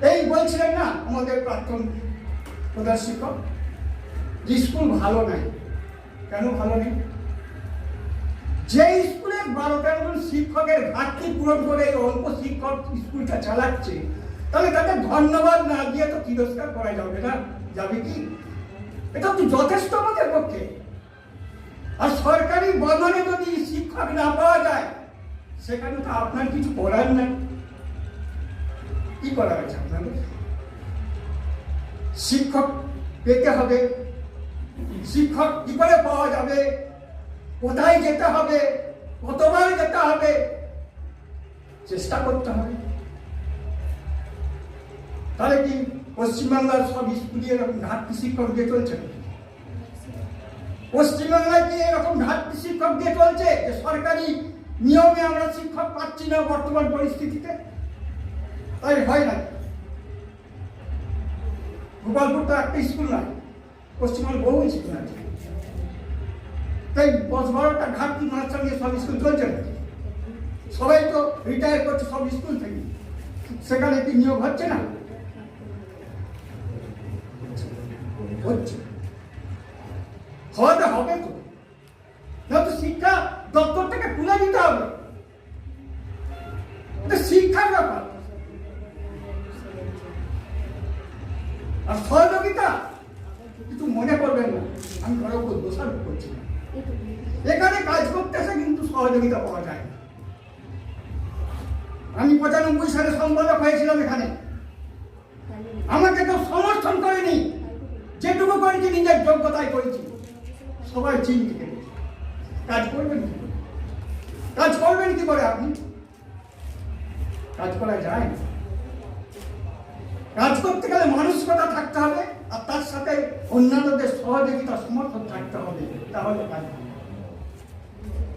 এই বলছিলেন না আমাদের প্রাক্তন প্রধান শিক্ষক, স্কুল ভালো নাই। কেন ভালো নেই? যে স্কুলে 12-13 জন শিক্ষকের ঘাটতি পূরণ করে অল্প শিক্ষক স্কুলটা চালাচ্ছে, তাহলে তাকে ধন্যবাদ না দিয়ে তো তিরস্কার করা যাবে না? যাবে কি? এটা তো যথেষ্ট আমাদের পক্ষে। আর সরকারি বন্ধনে যদি শিক্ষক না পাওয়া যায়, সেখানে তো আপনার কিছু করার নাই। কি করা আছে আপনাদের? শিক্ষক পেতে হবে, শিক্ষক কি করে পাওয়া যাবে, কোথায় যেতে হবে, কতবার যেতে হবে, চেষ্টা করতে হবে। তাহলে কি পশ্চিমবাংলার সব স্কুলে এরকম ঘাটতি শিক্ষক দিয়ে চলছে? পশ্চিমবাংলায় কি এরকম ঘাটতি শিক্ষক দিয়ে চলছে যে সরকারি নিয়মে আমরা শিক্ষক পাচ্ছি না বর্তমান পরিস্থিতিতে? তাই হয় না। গোপালপুর তো একটা স্কুল নয়, পশ্চিমবঙ্গের বহু স্কুল আছে। তাই 10-12টা ঘাটতি মাস্টার নিয়ে সব স্কুল চলছে না? সবাই তো রিটায়ার করছে সব স্কুল থেকে, সেখানে কি নিয়োগ হচ্ছে না? হচ্ছে, হওয়াতে হবে তো, নয়তো শিক্ষা দপ্তর থেকে তুলে দিতে হবে। শিক্ষার ব্যাপার। আর সহযোগিতা কিছু মনে করবেন না, আমি কারো উপর দোষারোপ করছি না। এখানে কাজ করতে এসে কিন্তু সহযোগিতা পাওয়া যায় না। আমি 95 সালে সম্পাদক হয়েছিলাম এখানে, আমাকে কেউ সমর্থন করেনি। যেটুকু করেছি নিজের যোগ্যতায় করেছি। সবাই চিনতে পেরেছে। কাজ করবেন কি করে? কাজ করবেন কি করে? আপনি কাজ করা যায় না। কাজ করতে গেলে মানসিকতা থাকতে হবে, আর তার সাথে অন্যান্যদের সহযোগিতা সমর্থন থাকতে হবে, তাহলে কাজ হবে।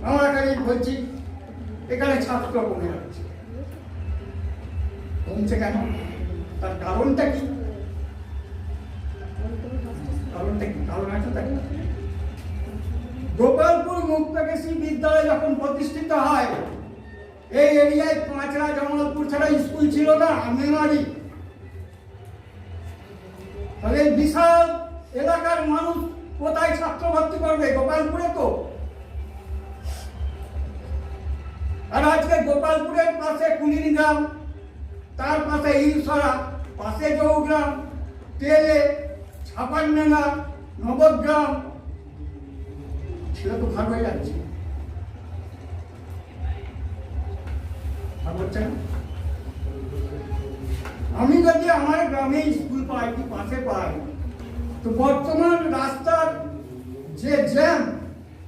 আমরা এখানে বলছি এখানে ছাত্র কমে যাচ্ছে, কমছে কেন? তার কারণটা কি? কারণটা কি? কারণ আছে তাকে। গোপালপুর মুক্তকেশী বিদ্যালয় যখন প্রতিষ্ঠিত হয়, এই এরিয়ায় পাঁচড়া, জামালপুর ছাড়া স্কুল ছিল না, আঙ্গনওয়াড়ি। তাহলে বিশাল এলাকার মানুষ কোথায় ছাত্র ভর্তি করবে? গোপালপুরে তো। আর আজকে গোপালপুরের পাশে কুলিরগ্রাম, তার পাশে ইলসরা, পাশে জৌগ্রাম, তেলে, ছাপান্ডাঙ্গা, নবগ্রাম, সেটা তো ভাগ হয়ে যাচ্ছে। ভাগ হচ্ছে না? আমি যদি আমার গ্রামে স্কুল পাই, কি পাশে পাই, তো বর্তমান রাস্তার যে জ্যাম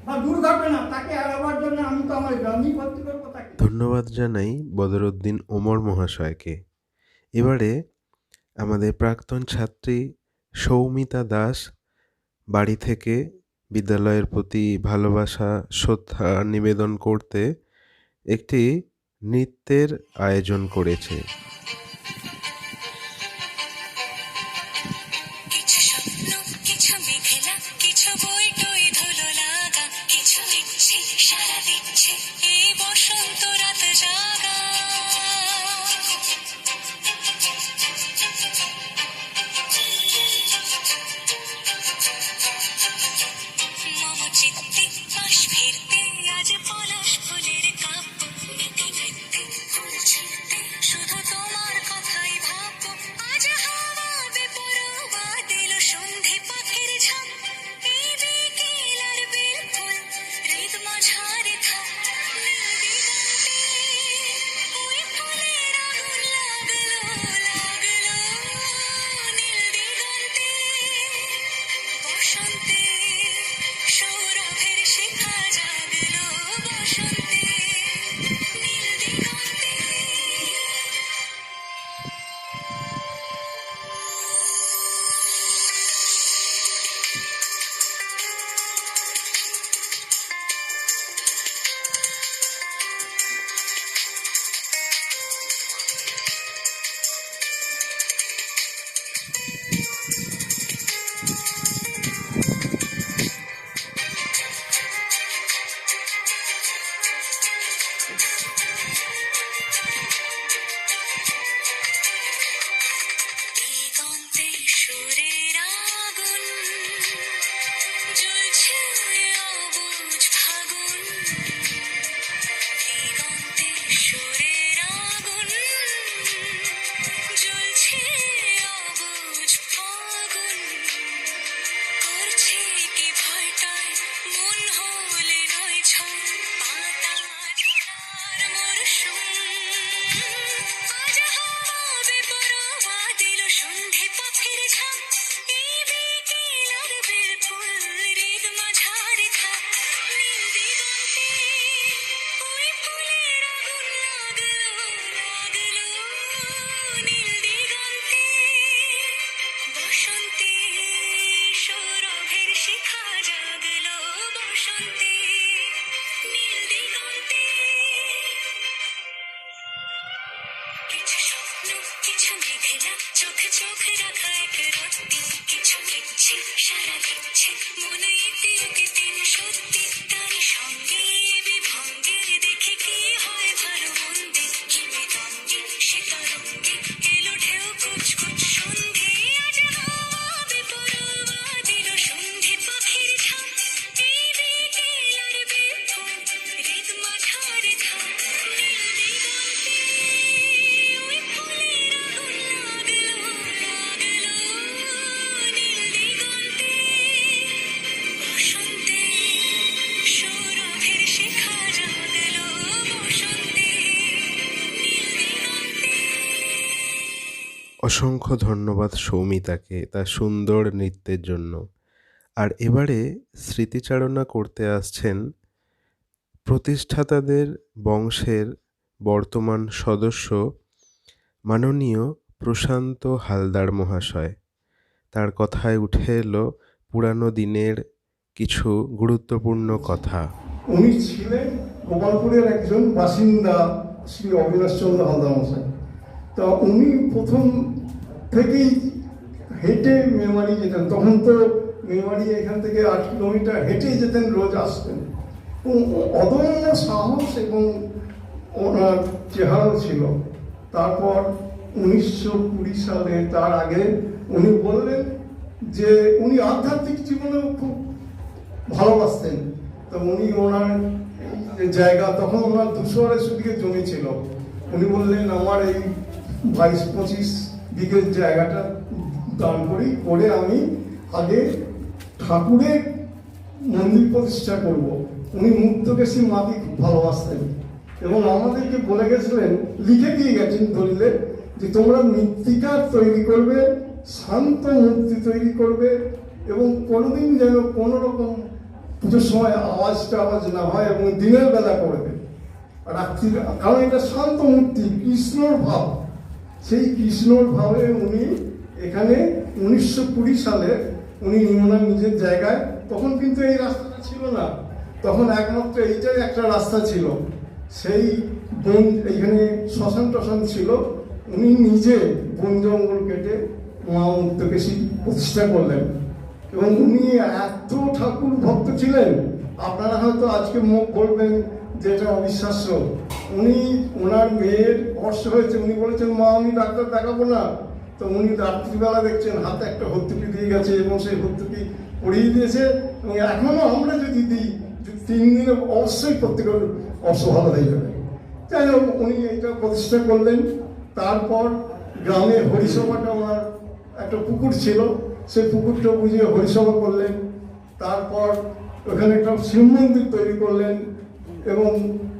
বা দুর্ঘটনা, তাকে এড়াবার জন্য আমি তো আমার গ্রামেই ভর্তি করবো তাকে। ধন্যবাদ জানাই বদরুদ্দিন ওমর মহাশয়কে। এবারে আমাদের প্রাক্তন ছাত্রী সৌমিতা দাস বাড়ি থেকে বিদ্যালয়ের প্রতি ভালোবাসা, শ্রদ্ধা নিবেদন করতে একটি নৃত্যের আয়োজন করেছে। শুধু মেঘলা চোখ চোখ রাখা এক রত্তি কিছু লিখছে সারা দিচ্ছে মনে ইতি অতি দিন সত্যি তার সঙ্গে বিভঙ্গে দেখে কি হয় ভালো মন্দে কি বিদঙ্গে সে তরঙ্গে এলো ঢেউ কুচকুচ সন্ধে আজ হাওয়া বেপরোয়া দিল সন্ধে পাখির ঝাঁক এই বিকেল আর বিভোর হৃদ মাঠার ধাক নীল দিগন্তে ওই ফুলের আগুন লাগলো নীল দিগন্তে বসন্তে সৌরভের শিখা জাগলো বসন্তে নীল দিগন্তে। অসংখ্য ধন্যবাদ সৌমিতাকে তার সুন্দর নৃত্যের জন্য। আর এবারে স্মৃতিচারণা করতে আসছেন প্রতিষ্ঠাতাদের বংশের বর্তমান সদস্য মাননীয় প্রশান্ত হালদার মহাশয়। তার কথায় উঠে এলো পুরানো দিনের কিছু গুরুত্বপূর্ণ কথা। উনি ছিলেন গোপালপুরের একজন বাসিন্দা শ্রী অবিনাশ চন্দ্র হালদার মশাই। তা উনি প্রথম থেকেই হেঁটে মেমারি যেতেন, তখন তো মেমারি এখান থেকে 8 কিলোমিটার হেঁটেই যেতেন, রোজ আসতেন। অদম্য সাহস এবং ওনার চেহারাও ছিল। তারপর 1920 সালে, তার আগে উনি বললেন যে উনি আধ্যাত্মিক জীবনেও খুব ভালোবাসতেন। তো উনি ওনার এই যে জায়গা, তখন ওনার 200 আড়াইশো বিঘে জমি ছিল। উনি বললেন আমার এই 22-25 বিঘের জায়গাটা দান করি, করে আমি আগে ঠাকুরের মন্দির প্রতিষ্ঠা করব। উনি মুক্তকেশী মাকে খুব ভালোবাসতেন এবং আমাদেরকে বলে গেছিলেন, লিখে দিয়ে গেছেন দলিলে, যে তোমরা মৃত্তিকার তৈরি করবে, শান্ত মূর্তি তৈরি করবে এবং কোনোদিন যেন কোনো রকম পুজোর সময় আওয়াজ না হয় এবং দিনের বেলা করবে রাত্রি, কারণ এটা শান্ত মূর্তি, কৃষ্ণর ভাব। সেই কৃষ্ণর ভাবে উনি এখানে 1920 সালে উনি ওনার নিজের জায়গায়, তখন কিন্তু এই রাস্তাটা ছিল না, তখন একমাত্র এইটাই একটা রাস্তা ছিল। সেই বন, এইখানে শ্মশান টশান ছিল, উনি নিজে বন জঙ্গল কেটে মা মুক্তকেশী প্রতিষ্ঠা করলেন। এবং উনি এত ঠাকুর ভক্ত ছিলেন, আপনারা হয়তো আজকে মুখ বলবেন যে এটা অবিশ্বাস্য। উনি ওনার মেয়ের অর্শ হয়েছে, উনি বলেছেন মা আমি ডাক্তার দেখাবো না, তো উনি রাত্রিবেলা দেখছেন হাতে একটা হর্তুকি দিয়ে গেছে এবং সেই হর্তুকি পরিয়ে দিয়েছে। এবং এখনো আমরা যদি দিই 3 দিনে অবশ্যই প্রত্যেকের অর্শ ভালো হয়ে যাবে। যাই হোক, উনি এইটা প্রতিষ্ঠা করলেন। তারপর গ্রামে হরিসভাটা, ওনার একটা পুকুর ছিল, সেই পুকুরটা বুঝিয়ে হরিসভা করলেন। তারপর ওখানে একটা শিব মন্দির তৈরি করলেন এবং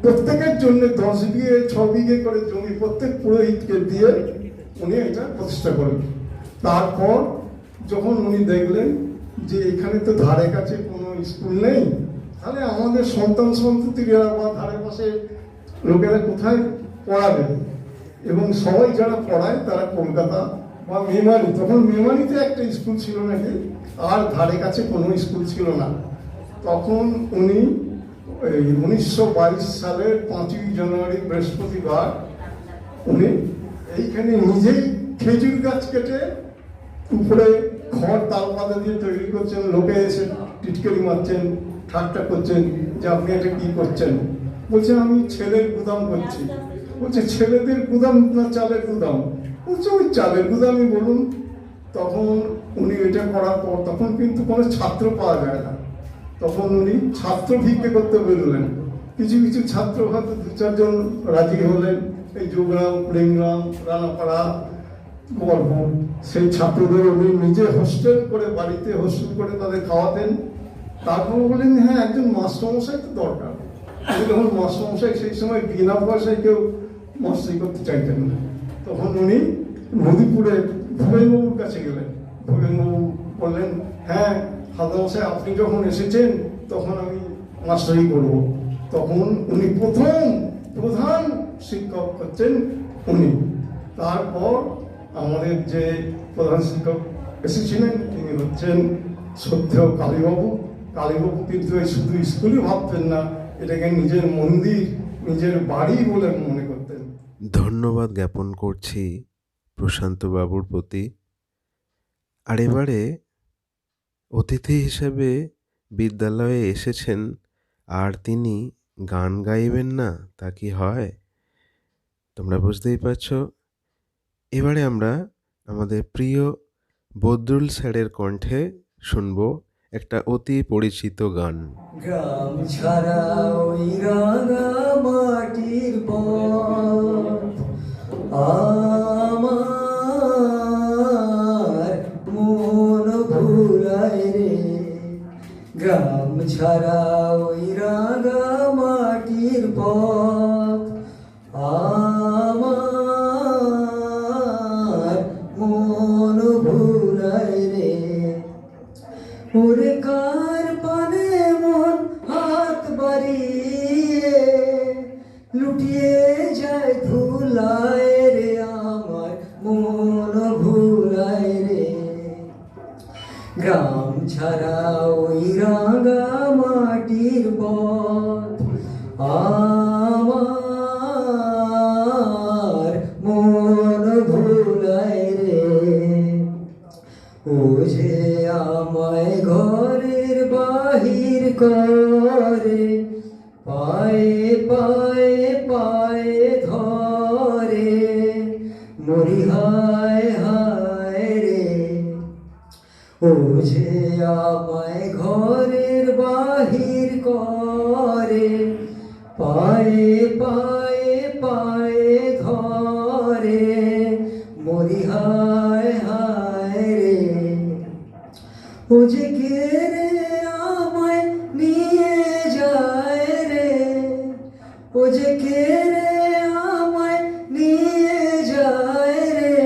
প্রত্যেকের জন্য 10 বিঘে 6 বিঘে করে জমি প্রত্যেক পুরোহিতকে দিয়ে উনি এটা প্রতিষ্ঠা করলেন। তারপর যখন উনি দেখলেন যে এখানে তো ধারে কাছে কোনো স্কুল নেই, তাহলে আমাদের সন্তান সন্ততিরা বা ধারে পাশে লোকেরা কোথায় পড়াবে, এবং সবাই যারা পড়ায় তারা কলকাতা বা মেমারি, তখন মেমারিতে একটা স্কুল ছিল নাকি, আর ধারে কাছে কোনো স্কুল ছিল না। তখন উনি 1922 সালের 5ই জানুয়ারি বৃহস্পতিবার উনি এইখানে নিজেই খেজুর গাছ কেটে উপরে খড় তাল পাতা দিয়ে তৈরি করছেন। লোকে এসে টিটকারি মারছেন, ঠাট্টা করছেন যে আপনি এটা কি করছেন। বলছেন আমি ছেলের গুদাম করছি। বলছে ছেলেদের গুদাম না চালের গুদাম? বলছে ওই চালের গুদামই বলুন। তখন উনি এটা করার পর, তখন কিন্তু কোনো ছাত্র পাওয়া যায় না, তখন উনি ছাত্র ভিক্ষে করতে বেরোলেন। কিছু কিছু ছাত্র হয়তো 2-4 জন রাজি হলেন, এই যোগরাম, প্রেমগ্রাম, রানাপাড়া, গোপালপুর, সেই ছাত্রদের উনি নিজে হোস্টেল করে, বাড়িতে হোস্টেল করে তাদের খাওয়াতেন। তারপর বললেন হ্যাঁ একজন মাস্টারমশাই তো দরকার। যখন মাস্টারমশাই, সেই সময় বিনা পয়সায় কেউ মাস্টারি করতে চাইতেন না, তখন উনি নদীপুরে ভূপেনবাবুর কাছে গেলেন। ভূপেনবাবু বললেন হ্যাঁ হালদারমশাই আপনি যখন এসেছেন তখন আমি মাস্টারি করব। তখন উনি প্রধান শিক্ষক হচ্ছেন উনি। তারপর আমাদের যে প্রধান শিক্ষক এসেছিলেন তিনি হচ্ছেন শ্রদ্ধেয় কালীবাবু। কালীবাবু কিন্তু শুধু স্কুলই ভাবতেন না, এটাকে নিজের মন্দির, নিজের বাড়ি বলে মনে করতেন। ধন্যবাদ জ্ঞাপন করছি প্রশান্তবাবুর প্রতি। আর এবারে অতিথি হিসেবে বিদ্যালয়ে এসেছেন, আর তিনি গান গাইবেন না তা কি হয়? তোমরা বুঝতেই পারছ। এবারে আমরা আমাদের প্রিয় বদরুল স্যারের কণ্ঠে শুনব একটা অতি পরিচিত গান। গ্রাম ছাড়া ওই রাঙা মাটির পথ আমার মন ভুলায় রে। গ্রাম ছাড়া ওই রাঙা মাটির পথ আমার মন ভুলায় রে। ওরে কার পানে মন হাত বাড়িয়ে লুটিয়ে যায় ধুলায় রে, আমার মন ভুলায় রে। গ্রাম ছাড়া ওই রাঙা মাটির পথ আমার মন ভুলায় রে। ও যে আমায় ঘরের বাহির করে, পায়ে পায়ে পায়ে ধরে, মরি হায় হায় রে। ও যে আমায় ঘরের বাহির করে, পায়ে পায়ে পায়ে ধরে, মরি হায় হায় রে। ও যে কে রে আমায় নিয়ে যায় রে, ও যে কে রে আমায় নিয়ে যায় রে,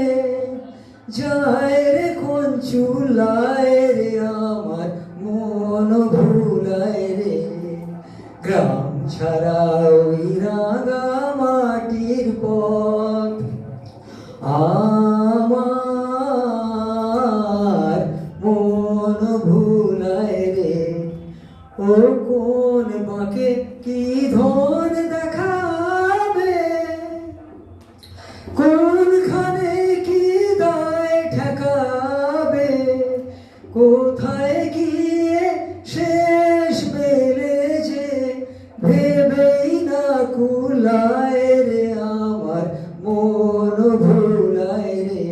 যায় রে কোন চুলায় রে, আমার মন ভুলায় রে। গ্রাম ছাড়া ওই রাঙা মাটির পথ আমার মন ভুলায় রে। ও কোন বাঁকে কি ধন দেখাবে, কোনখানে কি দায় ঠেকাবে, কোথায় গিয়ে শেষ মেলে যে ভেবেই না কুলায় রে, আমার মন ভুলায় রে।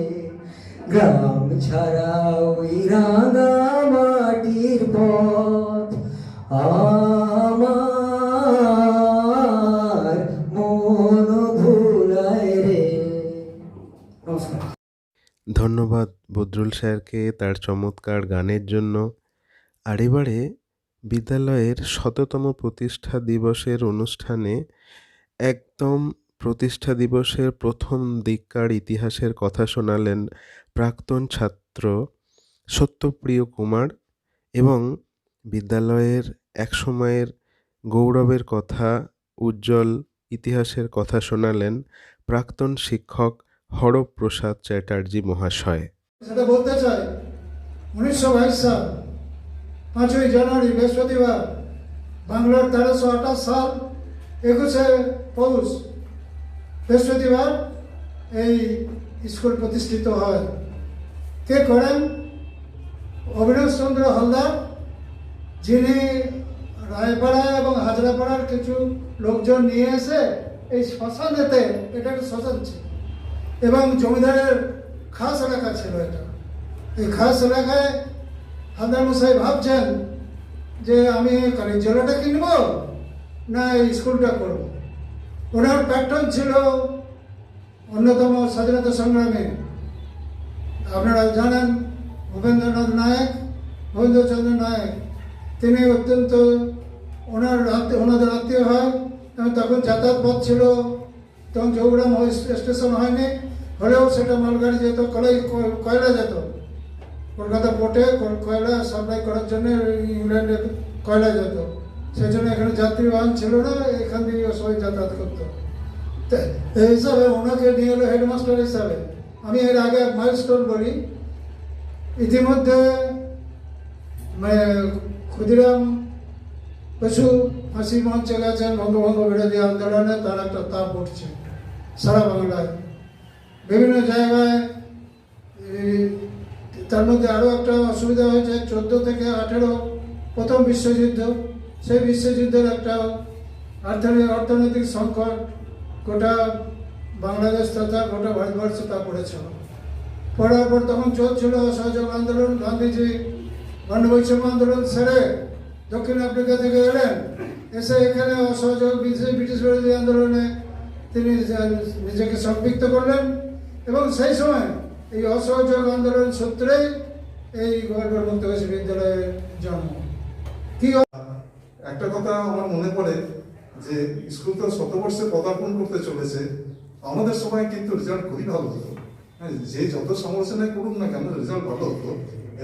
গ্রাম ছাড়া ওই রাঙা মাটির পথ আমার মন ভুলায় রে। নমস্কার। ধন্যবাদ বদরুল স্যারকে তার চমৎকার গানের জন্য। আর এবারে বিদ্যালয়ের ১০০তম প্রতিষ্ঠা দিবসের অনুষ্ঠানে একদম প্রতিষ্ঠা দিবসের প্রথম দিককার ইতিহাসের কথা শোনালেন প্রাক্তন ছাত্র সত্যপ্রিয় কুমার, এবং বিদ্যালয়ের একসময়ের গৌরবের কথা, উজ্জ্বল ইতিহাসের কথা শোনালেন প্রাক্তন শিক্ষক হরপ্রসাদ চ্যাটার্জি মহাশয়। সেটা বলতে চাই, 1922 সাল 5ই জানুয়ারি বৃহস্পতিবার, বাংলার 1328 সাল 21শে পৌষ বৃহস্পতিবার এই স্কুল প্রতিষ্ঠিত হয়। কে করেন? অবিনাশ চন্দ্র হালদার, যিনি রায়পাড়া এবং হাজরাপাড়ার কিছু লোকজন নিয়ে এসে এই শ্মশানেতে, এটা একটা শ্মশান ছিল এবং জমিদারের খাস এলাকা ছিল এটা। এই খাস এলাকায় হালদার মশাই ভাবছেন যে আমি কালী জেলাটা কিনব না এই স্কুলটা করব। ওনার প্যাটার্ন ছিল অন্যতম স্বাধীনতা সংগ্রামী, আপনারা জানেন ভূপেন্দ্রনাথ নায়ক, ভূপেন্দ্রচন্দ্র নায়ক। তিনি অত্যন্ত ওনাদের আত্মীয় হয় এবং তখন যাতায়াত পথ ছিল, তখন চৌগ্রাম স্টেশন হয়নি, হলেও সেটা মালগাড়ি যেত, কয়লা যেত কলকাতা পোর্টে, কয়লা সাপ্লাই করার জন্য ইংল্যান্ডে কয়লা যেত। সেই জন্য এখানে যাত্রী বাহন ছিল না, এখান থেকে সবাই যাতায়াত করতো। এই হিসাবে ওনাকে নিয়ে এলো হেডমাস্টার হিসাবে। আমি এর আগে মাইলস্টোন বলি, ইতিমধ্যে ক্ষুদিরাম বসু ফাঁসি মঞ্চে গেছেন বঙ্গভঙ্গ বিরোধী আন্দোলনে, তার একটা তাপ উঠছে সারা বাংলায়। বিভিন্ন জায়গায় তার মধ্যে আরও একটা অসুবিধা হয়েছে 14 থেকে 18 প্রথম বিশ্বযুদ্ধ, সেই বিশ্বযুদ্ধের একটা অর্থনৈতিক সংকট গোটা বাংলাদেশ তথা গোটা ভারতবর্ষে তা পড়েছিল। পড়ার পর তখন চলছিল অসহযোগ আন্দোলন। গান্ধীজি গণবৈষম্য আন্দোলন সেরে দক্ষিণ আফ্রিকা থেকে এলেন, এসে এখানে অসহযোগ ব্রিটিশ বিরোধী আন্দোলনে তিনি নিজেকে সম্পৃক্ত করলেন এবং সেই সময় এই অসহযোগ আন্দোলন সূত্রেই এই গোয়ালপাড় মুক্ত বিশ্ববিদ্যালয়ের জন্ম। কি একটা কথা আমার মনে পড়ে যে স্কুল তো শতবর্ষে পদার্পণ করতে চলেছে, আমাদের সময় কিন্তু রেজাল্ট খুবই ভালো হতো। হ্যাঁ, যে যত সমালোচনায় করুক না কেন রেজাল্ট ভালো হতো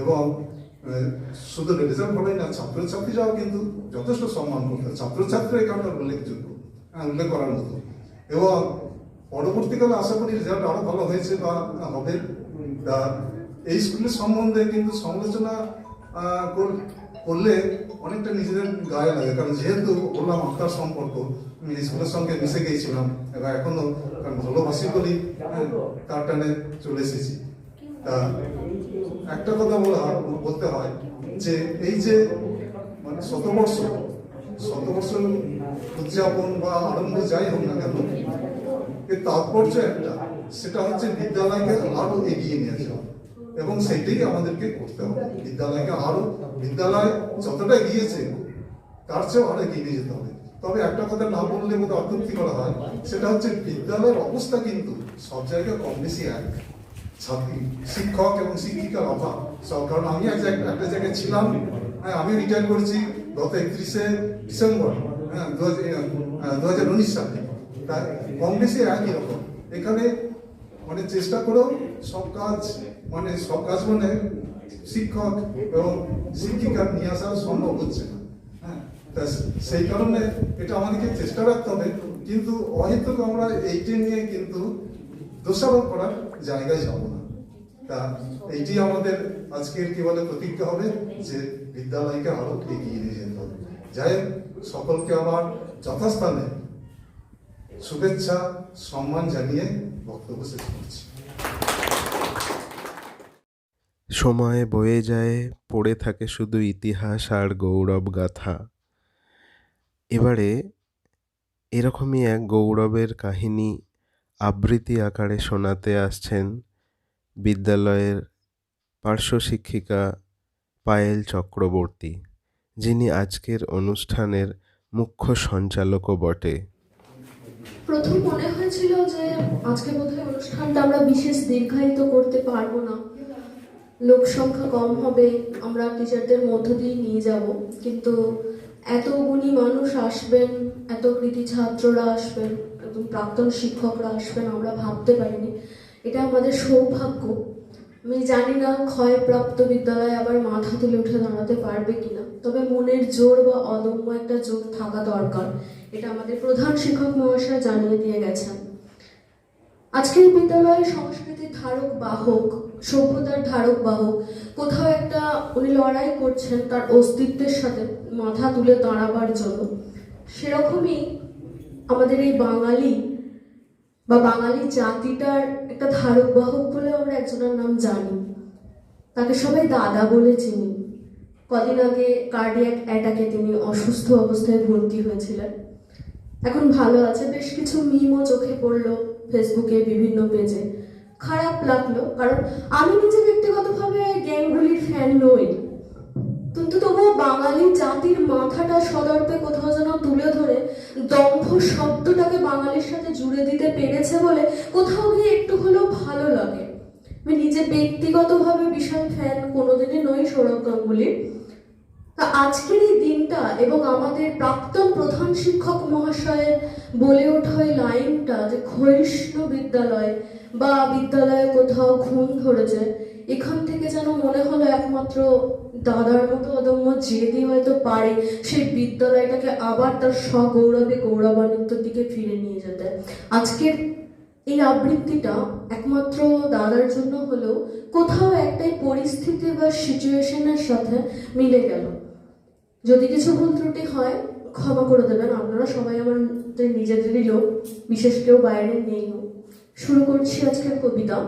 এবং শুধু রেজাল্ট ভালোই না, ছাত্রছাত্রীরাও কিন্তু যথেষ্ট সম্মান করতো। ছাত্রছাত্রী এখানটা উল্লেখযোগ্য, উল্লেখ করার মতো। এবং পরবর্তীকালে আশা করি রেজাল্ট আরো ভালো হয়েছে বা হবে। এই স্কুলের সম্বন্ধে কিন্তু সমালোচনা করলে অনেকটা নিজেদের গায়ে লাগে, কারণ যেহেতু বললাম আত্মার সম্পর্ক, আমি স্কুলের সঙ্গে মিশে গিয়েছিলাম এবং এখনো ভালোবাসি বলেই তার টানে চলে এসেছি। তা একটা কথা বলতে হয় যে এই যে মানে শতবর্ষ উদযাপন বা আরম্ভ যাই হোক না কেন, এর তাৎপর্য একটা, সেটা হচ্ছে বিদ্যালয়কে আরো এগিয়ে নিয়ে যাওয়া এবং সেটাই আমাদেরকে করতে হবে। বিদ্যালয় যতটা এগিয়েছে তার চেয়েও আরো এগিয়ে নিয়ে যেতে হবে। তবে একটা কথা না বললে বোধহয় অত্যুক্তি করা হয়, সেটা হচ্ছে বিদ্যালয়ের অবস্থা কিন্তু সব জায়গায় কম বেশি এক। শিক্ষক এবং শিক্ষিকার অভাব সব, কারণ আমি একটা জায়গায় ছিলাম, হ্যাঁ আমি রিটায়ার করেছি গত 31শে ডিসেম্বর 2019 সালে। তাই কম বেশি একই রকম। এখানে মানে চেষ্টা করেও সব কাজ মানে শিক্ষক এবং শিক্ষিকা নিয়ে আসা সম্ভব হচ্ছে না। হ্যাঁ, তা সেই কারণে এটা আমাদেরকে চেষ্টা রাখতে হবে, কিন্তু অহেতুক আমরা এইটি নিয়ে কিন্তু দোষারোপ করার জায়গায় যাব না। তা এইটি আমাদের আজকের কি বলে প্রতিজ্ঞা হবে যে বিদ্যালয়কে আরো এগিয়ে নিয়ে যেতে হবে। যাই সকলকে আমার যথাস্থানে শুভেচ্ছা সম্মান জানিয়ে বক্তব্য শেষ করছি। সময় বয়ে যায়, পড়ে থাকে শুধু ইতিহাস আর গৌরব গাথা। এবারে এরকমই এক গৌরবের কাহিনী আবৃত্তি আকারে শোনাতে আসছেন বিদ্যালয়ের পার্শ্ব শিক্ষিকা পায়েল চক্রবর্তী, যিনি আজকের অনুষ্ঠানের মুখ্য সঞ্চালকও বটে। প্রথম মনে হয়েছিল যে আজকে বোধহয় অনুষ্ঠানটা আমরা বিশেষ দীর্ঘায়িত করতে পারবো না, লোক সংখ্যা কম হবে, আমরা টিচারদের মধ্য দিয়ে নিয়ে যাব, কিন্তু এত গুণী মানুষ আসবেন, এত কৃতি ছাত্ররা আসবেন, একদম প্রাক্তন শিক্ষকরা আসবেন, আমরা ভাবতে পারিনি। এটা আমাদের সৌভাগ্য। আমি জানি না ক্ষয়প্রাপ্ত বিদ্যালয় আবার মাথা তুলে উঠে দাঁড়াতে পারবে কিনা, তবে মনের জোর বা অদম্য একটা জোর থাকা দরকার, এটা আমাদের প্রধান শিক্ষক মহাশয় জানিয়ে দিয়ে গেছেন। আজকের বিদ্যালয় সংস্কৃতির ধারক বাহক, সভ্যতার ধারক বাহক, কোথাও একটা উনি লড়াই করছেন তার অস্তিত্বের সাথে মাথা তুলে দাঁড়াবার জন্য। সেরকমই আমাদের এই বাঙালি বা বাঙালি জাতিটার একটা ধারক বাহক বলে আমরা একজনের নাম জানি, তাকে সবাই দাদা বলে চিনি। কদিন আগে কার্ডিয়াক অ্যাটাকে তিনি অসুস্থ অবস্থায় ভর্তি হয়েছিলেন, এখন ভালো আছে। বেশ কিছু মিমও চোখে পড়লো ফেসবুকে, বিভিন্ন পেজে। খারাপ লাগলো, কারণ আমি নিজে ব্যক্তিগতভাবে গ্যাংগুলির ফ্যান নই, কিন্তু তবুও বাঙালি জাতির মাথাটা সদর্পে কোথাও যেন তুলে ধরে দম্ভ শব্দটাকে বাঙালির সাথে জুড়ে দিতে পেরেছে বলে কোথাও গিয়ে একটু হলেও ভালো লাগে। আমি নিজে ব্যক্তিগতভাবে বিশাল ফ্যান কোনোদিনই নই সৌরভ গাঙ্গুলির। তা আজকের এই দিনটা এবং আমাদের প্রাক্তন প্রধান শিক্ষক মহাশয়ের বলে ওঠা ওই লাইনটা যে ক্ষয়িষ্ণু বিদ্যালয় বা বিদ্যালয়ে কোথাও ঘুম ধরেছে, এখান থেকে যেন মনে হলো একমাত্র দাদার মতো অদম্য জেদি হয়তো পারে সেই বিদ্যালয়টাকে আবার তার স্বগৌরবে গৌরবান্বিতর দিকে ফিরে নিয়ে যেতে। আজকের এই আবৃত্তিটা একমাত্র দাদার জন্য হলেও কোথাও একটাই পরিস্থিতি বা সিচুয়েশনের সাথে মিলে গেল। যদি কিছু ভুল ত্রুটি হয় ক্ষমা করে দেবেন, আপনারা সবাই আমাদের নিজেদেরই লোক, বিশেষ কেউ বাইরে নেই। শুরু করছি আজকের কবিতা।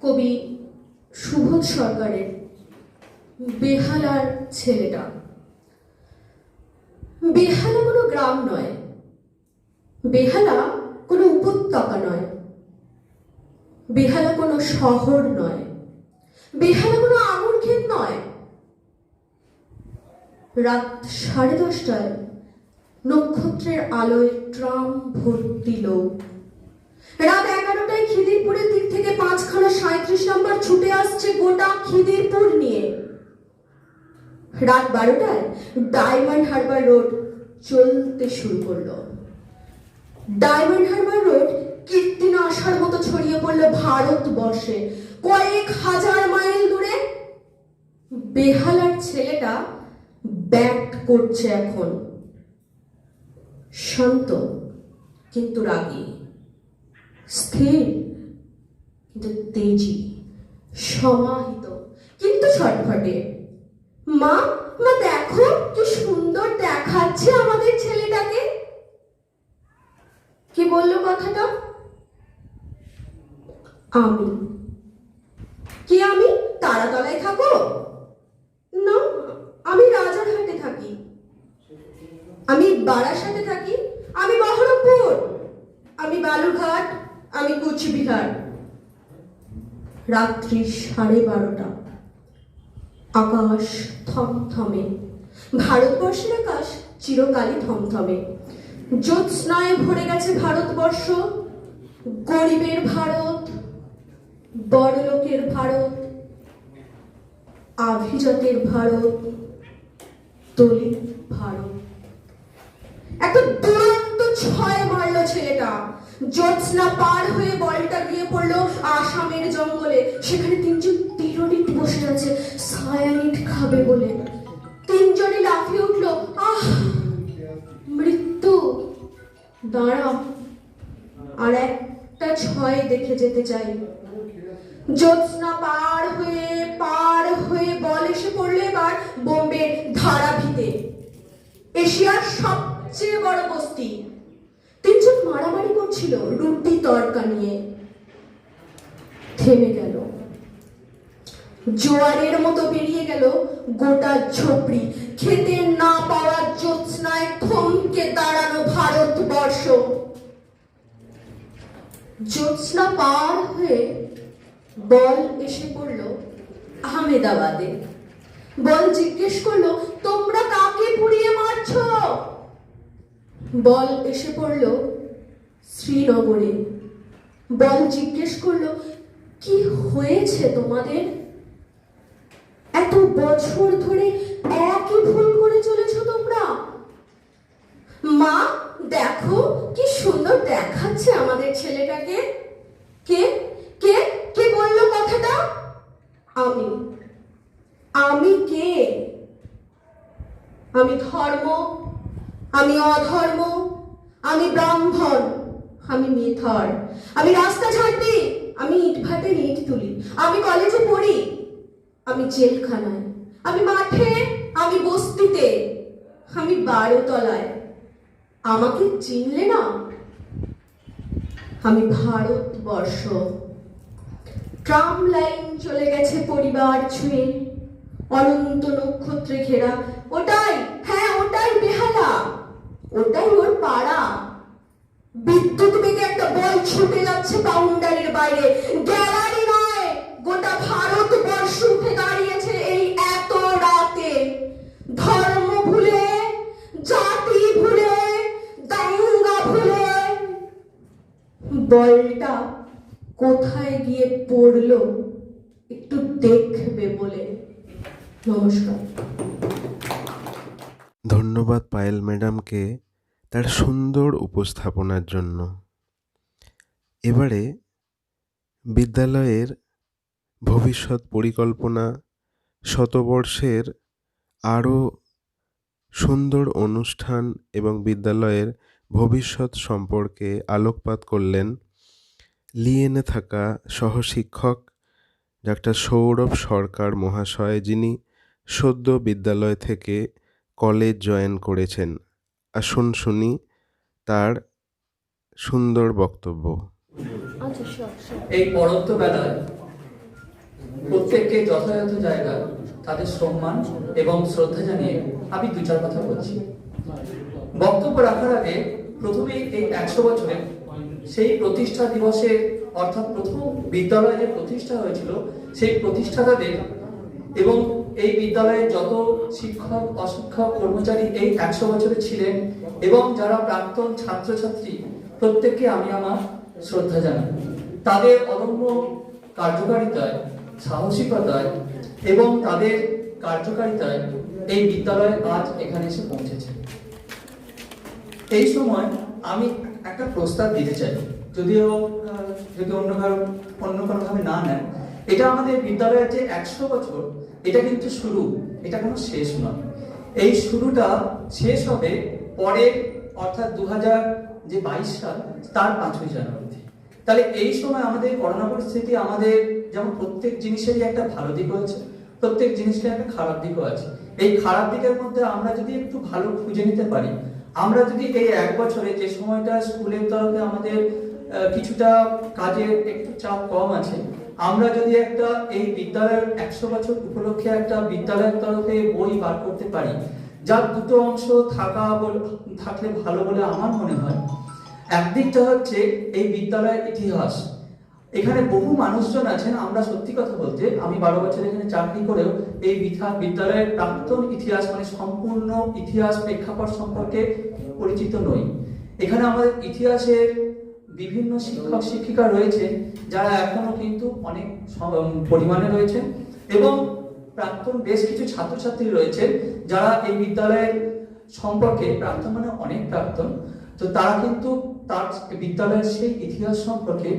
কবি সুবোধ সরকারের বেহালার ছেলেটা। বেহালা কোনো গ্রাম নয়, বেহালা কোনো উপত্যকা নয়, বেহালা কোনো শহর নয়, বেহালা কোনো আঙুর ক্ষেত নয়। রাত 10:30টায় নক্ষত্রের আলোয় ট্রাম ভর্তি লোক। রাত 11টায় খিদিরপুরের দিক থেকে 5খানা 37 নম্বর ছুটে আসছে গোটা খিদিরপুর নিয়ে। রাত 12টায় ডায়মন্ড হারবার রোড চলতে শুরু করলো। ডায়মন্ড হারবার রোড কীর্তিনা আসার মতো ছড়িয়ে পড়লো ভারতবর্ষে কয়েক হাজার মাইল দূরে। বেহালার ছেলেটা ব্যাট করছে এখন, শান্ত কিন্তু রাগী, স্থির কিন্তু তেজি, সমাহিত কিন্তু ছটফটে। মা মা দেখো কি সুন্দর দেখাচ্ছে আমাদের ছেলেটাকে। কি বললো কথাটা? আমি। কি আমি তারাতলায় থাকো? না, আমি রাজারহাটে থাকি, আমি বারাসাতে থাকি, আমি বহরমপুর, আমি বালুরঘাট, আমি কুচবিহার। রাত্রি 12:30, আকাশ থমথমে। ভারতবর্ষের আকাশ চিরকালই থমথমে। জ্যোৎস্নায় ভরে গেছে ভারতবর্ষ। গরিবের ভারত, বড়লোকের ভারত, আভিজাতের ভারত, দলিত ভারত। একটা দুরন্ত ছয় মারলো ছেলেটা। জ্যোৎস্না পার হয়ে বলটা গিয়ে পড়লো আসামের জঙ্গলে। সেখানে 3জন টেররিস্ট বসে আছে সায়ানিড খাবে বলে। 3জনই লাফিয়ে উঠলো, আহ মৃত্যু। দাঁড়া, আর একটা ছয় দেখে যেতে চাই। জ্যোৎস্না পার হয়ে বল এসে পড়লো এবার বোম্বের ধারাভিতে, এশিয়ার সবচেয়ে বড় বস্তি। 3জন মারামারি করছিল রুটি তড়কা নিয়ে। থেমে গেল, জোয়ারের মতো বেরিয়ে গেল গোটা ঝোপড়ি। খেতে না পাওয়া জ্যোৎস্নায় থমকে দাঁড়ানো ভারতবর্ষ। জ্যোৎস্না পার হয়ে বল এসে পড়লো আহমেদাবাদে। বল জিজ্ঞেস করলো, তোমরা কাকে পুড়িয়ে মারছো? বল এসে পড়লো শ্রীনগরে। বল জিজ্ঞেস করলো, কি হয়েছে তোমাদের? এত বছর ধরে একই ভুল করে চলেছো তোমরা। মা দেখো কি সুন্দর দেখাচ্ছে আমাদের ছেলেটাকে। কে কে কে বললো কথাটা? আমি। আমি কে? আমি ধর্ম, আমি অধর্ম, আমি ব্রাহ্মণ, আমি মেথর, আমি রাস্তা ঝাড় দিই, আমি ইটভাটায় ইট তুলি, আমি কলেজে পড়ি, আমি জেলখানায়, আমি মাঠে, আমি বস্তিতে, আমি 12 তলায়। আমাকে চিনলে না? আমি ভারতবর্ষ। ট্রাম লাইন চলে গেছে পরিবার ছুঁয়ে, অনন্ত নক্ষত্রে ঘেরা। ওটাই, হ্যাঁ ওটাই বেহালা, ওটাই ওর পাড়া। বিদ্যুৎ বেগে একটা বল ছুটে যাচ্ছে বাউন্ডারির বাইরে। গ্যালারি নয়, গোটা ভারতবর্ষ উঠে দাঁড়িয়েছে এই এত রাতে। ধর্ম ভুলে, জাতি ভুলে, দাঙ্গা ভুলে। বলটা কোথায় গিয়ে পড়লো একটু দেখবে বলে। নমস্কার। ধন্যবাদ পায়েল ম্যাডামকে তার সুন্দর উপস্থাপনার জন্য। এবারে বিদ্যালয়ের ভবিষ্যৎ পরিকল্পনা, শতবর্ষের আরও সুন্দর অনুষ্ঠান এবং বিদ্যালয়ের ভবিষ্যৎ সম্পর্কে আলোকপাত করলেন লিয়েনে থাকা সহশিক্ষক ডাক্তার সৌরভ সরকার মহাশয়, যিনি সদ্য বিদ্যালয় থেকে কলেজ জয়েন করেছেন। আসুন শুনি তার সুন্দর বক্তব্য। আচ্ছা শিওর শিওর। এই পরন্ত বেলায় প্রত্যেককে যথাযথ জায়গায় তাদের সম্মান এবং শ্রদ্ধা জানিয়ে আমি দু চার কথা বলছি। বক্তব্য রাখার আগে প্রথমেই এই 100 বছরের সেই প্রতিষ্ঠা দিবসে, অর্থাৎ প্রথম বিদ্যালয় যে প্রতিষ্ঠা হয়েছিল সেই প্রতিষ্ঠাতাদের এবং এই বিদ্যালয়ে যত শিক্ষক অশিক্ষক কর্মচারী এই 100 বছরে ছিলেন এবং যারা প্রাক্তন ছাত্রছাত্রী প্রত্যেককে আমি আমার শ্রদ্ধা জানাই। তাদের অদম্য কার্যকারিতায়, সাহসিকতায় এবং তাদের কার্যকারিতায় এই বিদ্যালয় আজ এখানে এসে পৌঁছেছে। এই সময় আমি একটা প্রস্তাব দিতে চাই, যদিও যদি অন্য কোনোভাবে না নেন, এটা আমাদের বিদ্যালয়ের যে 100 বছর, এটা কিন্তু শুরু, এটা কোনো শেষ নয়। এই শুরুটা শেষ হবে পরের, অর্থাৎ 2022 সাল তার 5ই জানুয়ারি। তাহলে এই সময় আমাদের করোনা পরিস্থিতি, আমাদের যেমন প্রত্যেক জিনিসেরই একটা ভালো দিক আছে, প্রত্যেক জিনিসের একটা খারাপ দিকও আছে। এই খারাপ দিকের মধ্যে আমরা যদি একটু ভালো খুঁজে নিতে পারি, আমরা যদি এই 1 বছরে যে সময়টা স্কুলের তরফে আমাদের কিছুটা কাজের একটু চাপ কম আছে, আমরা যদি একটা এই বিদ্যালয়ের 100 বছর উপলক্ষে একটা বিদ্যালয়ের তরফে বই বার করতে পারি, যার দুটো অংশ থাকলে ভালো বলে আমার মনে হয়। একদিকটা হচ্ছে এই বিদ্যালয়ের ইতিহাস। এখানে বহু মানুষজন আছেন, আমরা সত্যি কথা বলতে আমি 12 বছর এখানে চাকরি করেও এই বিদ্যালয়ের প্রাক্তন ইতিহাস, মানে সম্পূর্ণ ইতিহাস প্রেক্ষাপট সম্পর্কে পরিচিত নই। এখানে আমাদের ইতিহাসের বিভিন্ন শিক্ষক শিক্ষিকা রয়েছে যারা এখনো কিন্তু অনেক পরিমাণে রয়েছেন এবং প্রাক্তন বেশ কিছু ছাত্রছাত্রী রয়েছে যারা এই বিদ্যালয়ের সম্পর্কে, প্রাক্তন মানে অনেক প্রাক্তন, তো তারা কিন্তু তার বিদ্যালয়ের সেই ইতিহাস সম্পর্কে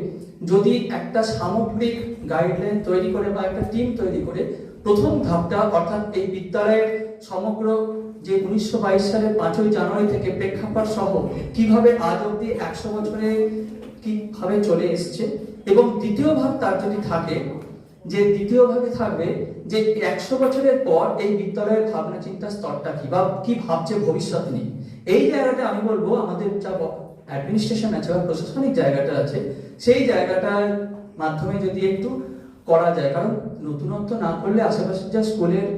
যদি একটা সামগ্রিক গাইডলাইন তৈরি করে বা একটা টিম তৈরি করে প্রথম ধাপটা, অর্থাৎ এই বিদ্যালয়ের সমগ্র যে 1922 সালের 5ই জানুয়ারি থেকে প্রেক্ষাপট সহ কিভাবে আজ অব্দি 100 বছরে কিভাবে চলে এসছে, এবং দ্বিতীয় ভাগ তার যদি থাকে, যে দ্বিতীয় ভাগে থাকবে যে 100 বছরের পর এই বিদ্যালয়ের ভাবনা চিন্তা স্তরটা কি বা কি ভাবছে ভবিষ্যৎ নিয়ে। এই জায়গাটা আমি বলবো আমাদের যা অ্যাডমিনিস্ট্রেশন আছে বা প্রশাসনিক জায়গাটা আছে, সেই জায়গাটার মাধ্যমে যদি একটু করা যায়, কারণ নতুনত্ব না করলে আশেপাশের যা স্কুলের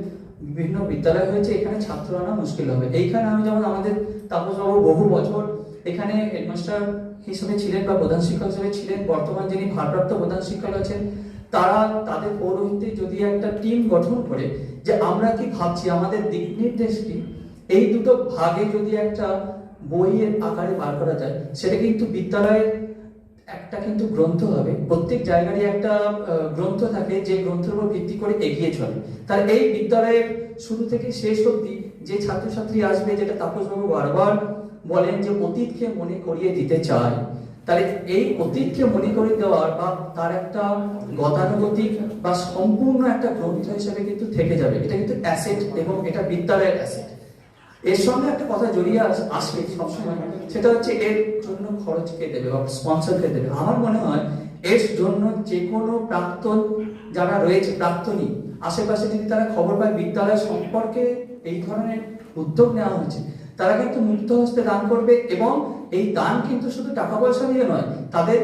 বিভিন্ন বিদ্যালয় হয়েছে এখানে ছাত্র আনা মুশকিল হবে। এইখানে আমি যেমন আমাদের তাপসবাবু বহু বছর এখানে হেডমাস্টার হিসেবে ছিলেন বা প্রধান শিক্ষক হিসেবে ছিলেন, বর্তমান যিনি ভারপ্রাপ্ত প্রধান শিক্ষক আছেন, তারা তাদের পৌরোহিত্যে যদি একটা টিম গঠন করে যে আমরা কি ভাবছি, আমাদের দিক নির্দেশ কি, এই দুটো ভাগে যদি একটা বইয়ের আকারে বার করা যায়, সেটা কিন্তু বিদ্যালয়ের একটা কিন্তু গ্রন্থ হবে। প্রত্যেক জায়গারই একটা গ্রন্থ থাকে যে গ্রন্থের উপর ভিত্তি করে এগিয়ে চলে। তার এই বিদ্যালয়ের শুরু থেকে শেষ অবধি যে ছাত্রছাত্রী আসবে, যেটা তাপসবাবু বারবার বলেন যে অতীতকে মনে করিয়ে দিতে চায়, তাহলে এই অতীতকে মনে করে দেওয়ার বা তার একটা গতানুগতিক বা সম্পূর্ণ একটা গ্রন্থ হিসেবে কিন্তু থেকে যাবে। এটা কিন্তু অ্যাসেট এবং এটা বিদ্যালয়ের অ্যাসেট। এর সঙ্গে একটা কথা জড়িয়ে আসবে সবসময়, সেটা হচ্ছে এর জন্য খরচ কে দেবে বা স্পন্সর কে দেবে। আমার মনে হয় এর জন্য যে কোনো প্রাক্তন যারা রয়েছে, প্রাক্তনী আশেপাশে যদি তারা খবর পায় বিদ্যালয় সম্পর্কে এই ধরনের উদ্যোগ নেওয়া হয়েছে, তারা কিন্তু মুক্ত হস্তে দান করবে এবং এই দান কিন্তু শুধু টাকা পয়সা দিয়ে নয়, তাদের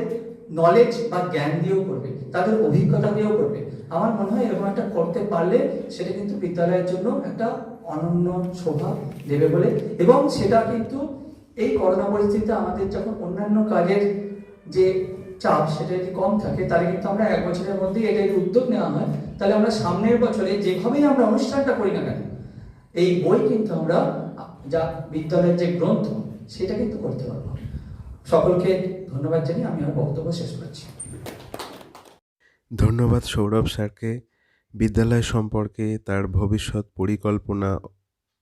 নলেজ বা জ্ঞান দিয়েও করবে, তাদের অভিজ্ঞতা দিয়েও করবে। আমার মনে হয় এরকম একটা করতে পারলে সেটা কিন্তু বিদ্যালয়ের জন্য একটা অনন্য শোভা দেবে বলে, এবং সেটা কিন্তু এই করোনা পরিস্থিতিতে আমাদের যখন অন্যান্য কাজের যে চাপ সেটা যদি কম থাকে, তাহলে কিন্তু আমরা 1 বছরের মধ্যে এটা যদি উদ্যোগ নেওয়া হয়, তাহলে আমরা সামনের বছরে যেভাবেই আমরা অনুষ্ঠানটা করি না কেন, এই বই কিন্তু আমরা যা বিদ্যালয়ের যে গ্রন্থ সেটা কিন্তু করতে পারবো। সকলকে ধন্যবাদ জানিয়ে আমি আমার বক্তব্য শেষ করছি। ধন্যবাদ সৌরভ স্যারকে বিদ্যালয় সম্পর্কে তার ভবিষ্যৎ পরিকল্পনা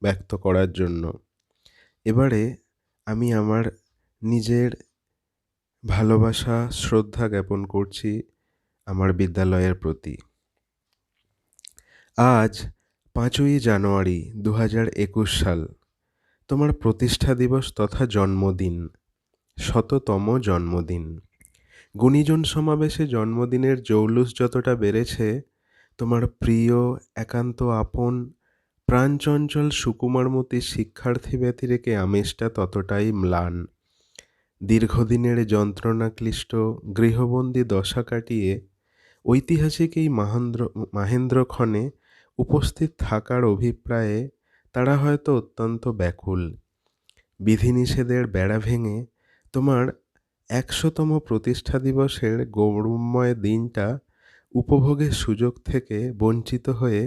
ব্যক্ত করার জন্য। এবারে আমি আমার নিজের ভালোবাসা শ্রদ্ধা জ্ঞাপন করছি আমার বিদ্যালয়ের প্রতি। আজ 5ই জানুয়ারি 2021 সাল, তোমার প্রতিষ্ঠা দিবস তথা জন্মদিন, 100তম জন্মদিন। গুণীজন সমাবেশে জন্মদিনের জৌলুস যতটা বেড়েছে, তোমার প্রিয় একান্ত আপন প্রাণচঞ্চল সুকুমারমতী শিক্ষার্থী ব্যতিরেকে আমেজটা ততটাই ম্লান। দীর্ঘদিনের যন্ত্রণাক্লিষ্ট গৃহবন্দী দশা কাটিয়ে ঐতিহাসিক এই মাহেন্দ্রক্ষণে উপস্থিত থাকার অভিপ্রায়ে তারা হয়তো অত্যন্ত ব্যাকুল। বিধিনিষেধের বেড়া ভেঙে তোমার ১০০তম প্রতিষ্ঠা দিবসের গৌরবময় দিনটা উপভোগের সুযোগ থেকে বঞ্চিত হয়ে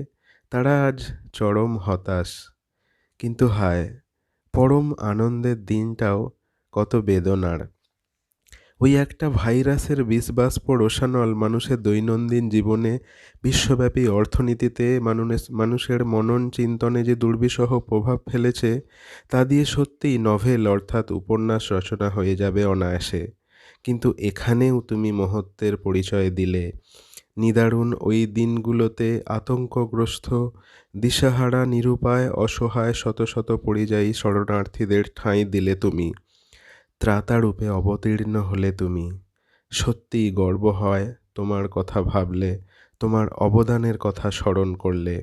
তারা আজ চরম হতাশ। কিন্তু হায়, পরম আনন্দের দিনটাও কত বেদনার। ওই একটা ভাইরাসের বিষবাষ্প রোশানল মানুষের দৈনন্দিন জীবনে, বিশ্বব্যাপী অর্থনীতিতে, মানুষের মনন চিন্তনে যে দুর্বিষহ প্রভাব ফেলেছে তা দিয়ে সত্যিই নভেল অর্থাৎ উপন্যাস রচনা হয়ে যাবে অনায়াসে। কিন্তু এখানেও তুমি মহত্বের পরিচয় দিলে। নিদারুণ ওই দিনগুলোতে আতঙ্কগ্রস্ত, দিশাহারা, নিরুপায়, অসহায় শত শত পরিযায়ী শরণার্থীদের ঠাঁই দিলে তুমি। ত্রাতারূপে অবতীর্ণ হলে তুমি। সত্যিই গর্ব হয় তোমার কথা ভাবলে, তোমার অবদানের কথা স্মরণ করলে।